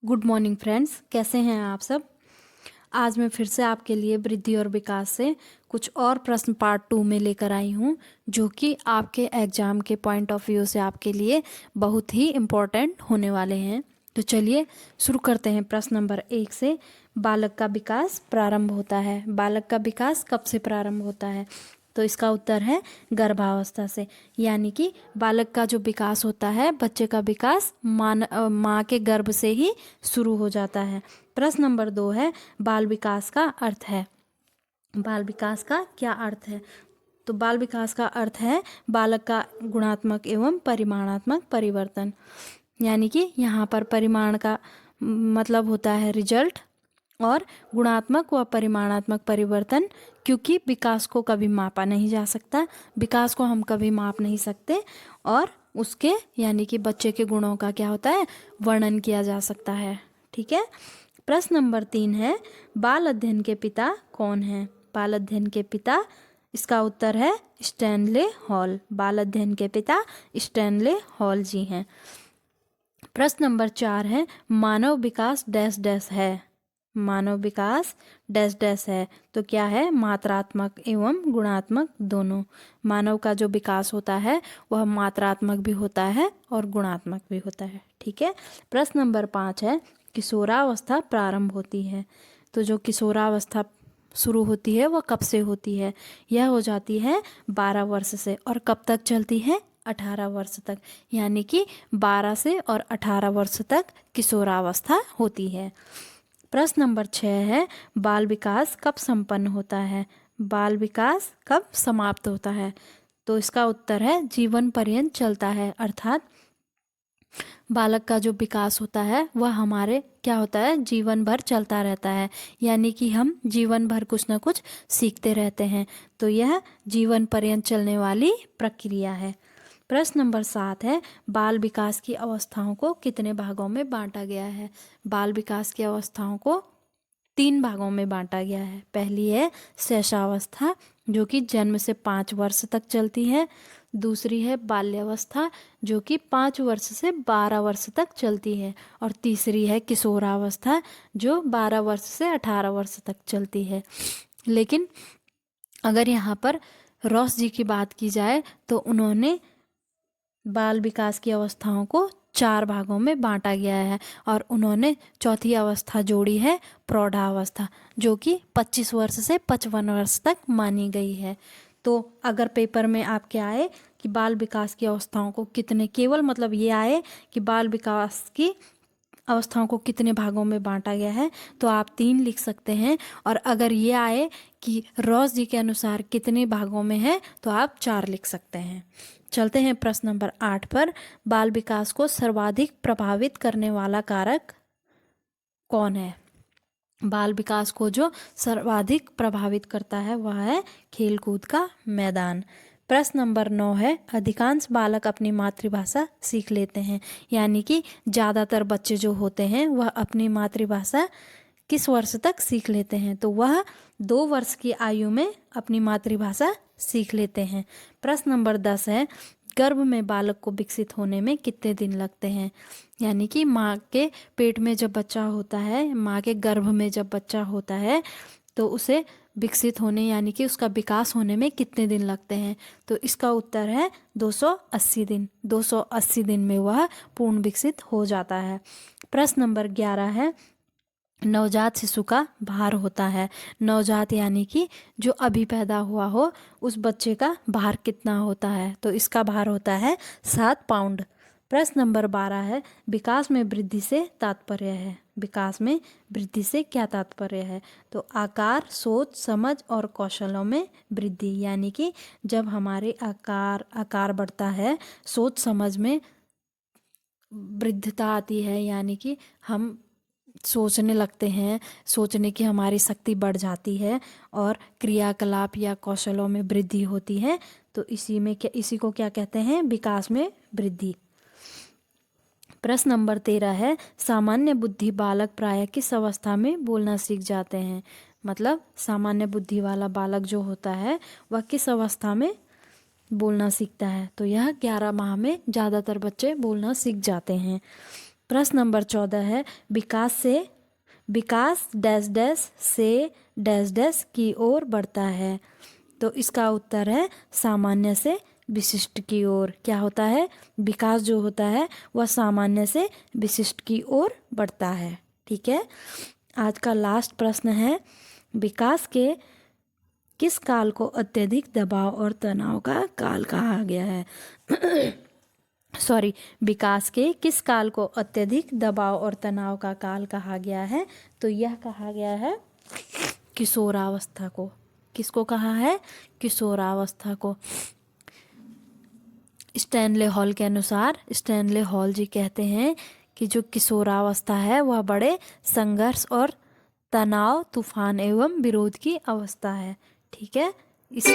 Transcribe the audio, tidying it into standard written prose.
Good morning friends, कैसे हैं आप सब। आज मैं फिर से आपके लिए वृद्धि और विकास से कुछ और प्रश्न पार्ट 2 में लेकर आई हूँ, जो कि आपके एग्ज़ाम के पॉइंट ऑफ व्यू से आपके लिए बहुत ही इम्पोर्टेंट होने वाले हैं। तो चलिए शुरू करते हैं। प्रश्न नंबर 1 से, बालक का विकास प्रारंभ होता है। बालक का विकास कब से प्रारंभ होता है? तो इसका उत्तर है गर्भावस्था से। यानी कि बालक का जो विकास होता है, बच्चे का विकास माँ के गर्भ से ही शुरू हो जाता है। प्रश्न नंबर 2 है, बाल विकास का अर्थ है। बाल विकास का क्या अर्थ है? तो बाल विकास का अर्थ है बालक का गुणात्मक एवं परिमाणात्मक परिवर्तन। यानी कि यहाँ पर परिमाण का मतलब होता है रिजल्ट, और गुणात्मक व परिमाणात्मक परिवर्तन, क्योंकि विकास को कभी मापा नहीं जा सकता, विकास को हम कभी माप नहीं सकते, और उसके यानी कि बच्चे के गुणों का क्या होता है, वर्णन किया जा सकता है। ठीक है। प्रश्न नंबर 3 है, बाल अध्ययन के पिता कौन है? बाल अध्ययन के पिता, इसका उत्तर है स्टैनले हॉल। बाल अध्ययन के पिता स्टैनले हॉल जी हैं। प्रश्न नंबर 4 है, मानव विकास डैश डैश है। मानव विकास डैश डैश है। तो क्या है? मात्रात्मक एवं गुणात्मक दोनों। मानव का जो विकास होता है वह मात्रात्मक भी होता है और गुणात्मक भी होता है। ठीक है। प्रश्न नंबर 5 है, किशोरावस्था प्रारंभ होती है। तो जो किशोरावस्था शुरू होती है वह कब से होती है? यह हो जाती है 12 वर्ष से, और कब तक चलती है? 18 वर्ष तक। यानी कि 12 से और 18 वर्ष तक किशोरावस्था होती है। प्रश्न नंबर 6 है, बाल विकास कब संपन्न होता है? बाल विकास कब समाप्त होता है? तो इसका उत्तर है जीवन पर्यंत चलता है। अर्थात बालक का जो विकास होता है वह हमारे क्या होता है, जीवन भर चलता रहता है। यानी कि हम जीवन भर कुछ ना कुछ सीखते रहते हैं। तो यह जीवन पर्यंत चलने वाली प्रक्रिया है। प्रश्न नंबर 7 है, बाल विकास की अवस्थाओं को कितने भागों में बांटा गया है? बाल विकास की अवस्थाओं को 3 भागों में बांटा गया है। पहली है शैशवावस्था, जो कि जन्म से 5 वर्ष तक चलती है। दूसरी है बाल्यावस्था, जो कि 5 वर्ष से 12 वर्ष तक चलती है। और तीसरी है किशोरावस्था, जो 12 वर्ष से 18 वर्ष तक चलती है। लेकिन अगर यहाँ पर रॉस जी की बात की जाए तो उन्होंने बाल विकास की अवस्थाओं को 4 भागों में बांटा गया है, और उन्होंने चौथी अवस्था जोड़ी है प्रौढ़ावस्था, जो कि 25 वर्ष से 55 वर्ष तक मानी गई है। तो अगर पेपर में आपके आए कि बाल विकास की अवस्थाओं को कितने, केवल मतलब ये आए कि बाल विकास की अवस्थाओं को कितने भागों में बांटा गया है, तो आप 3 लिख सकते हैं। और अगर ये आए कि रॉस जी के अनुसार कितने भागों में है, तो आप 4 लिख सकते हैं। चलते हैं प्रश्न नंबर 8 पर, बाल विकास को सर्वाधिक प्रभावित करने वाला कारक कौन है? बाल विकास को जो सर्वाधिक प्रभावित करता है वह है खेलकूद का मैदान। प्रश्न नंबर 9 है, अधिकांश बालक अपनी मातृभाषा सीख लेते हैं। यानी कि ज़्यादातर बच्चे जो होते हैं वह अपनी मातृभाषा किस वर्ष तक सीख लेते हैं? तो वह 2 वर्ष की आयु में अपनी मातृभाषा सीख लेते हैं। प्रश्न नंबर 10 है, गर्भ में बालक को विकसित होने में कितने दिन लगते हैं? यानी कि माँ के पेट में जब बच्चा होता है, माँ के गर्भ में जब बच्चा होता है, तो उसे विकसित होने यानी कि उसका विकास होने में कितने दिन लगते हैं? तो इसका उत्तर है 280 दिन। 280 दिन में वह पूर्ण विकसित हो जाता है। प्रश्न नंबर 11 है, नवजात शिशु का भार होता है। नवजात यानी कि जो अभी पैदा हुआ हो, उस बच्चे का भार कितना होता है? तो इसका भार होता है 7 पाउंड। प्रश्न नंबर 12 है, विकास में वृद्धि से तात्पर्य है। विकास में वृद्धि से क्या तात्पर्य है? तो आकार, सोच, समझ और कौशलों में वृद्धि। यानी कि जब हमारे आकार बढ़ता है, सोच समझ में वृद्धता आती है, यानी कि हम सोचने लगते हैं, सोचने की हमारी शक्ति बढ़ जाती है, और क्रियाकलाप या कौशलों में वृद्धि होती है। तो इसी को क्या कहते हैं? विकास में वृद्धि। प्रश्न नंबर 13 है, सामान्य बुद्धि बालक प्रायः किस अवस्था में बोलना सीख जाते हैं? मतलब सामान्य बुद्धि वाला बालक जो होता है वह किस अवस्था में बोलना सीखता है? तो यह 11 माह में ज़्यादातर बच्चे बोलना सीख जाते हैं। प्रश्न नंबर 14 है, विकास डैश डैश से डैश डैश की ओर बढ़ता है। तो इसका उत्तर है सामान्य से विशिष्ट की ओर। क्या होता है? विकास जो होता है वह सामान्य से विशिष्ट की ओर बढ़ता है। ठीक है। आज का लास्ट प्रश्न है, विकास के किस काल को अत्यधिक दबाव और तनाव का काल कहा गया है? विकास के किस काल को अत्यधिक दबाव और तनाव का काल कहा गया है? तो यह कहा गया है किशोरावस्था को। किसको कहा है? किशोरावस्था को। स्टैनले हॉल के अनुसार, स्टैनले हॉल जी कहते हैं कि जो किशोरावस्था है वह बड़े संघर्ष और तनाव, तूफान एवं विरोध की अवस्था है। ठीक है। इस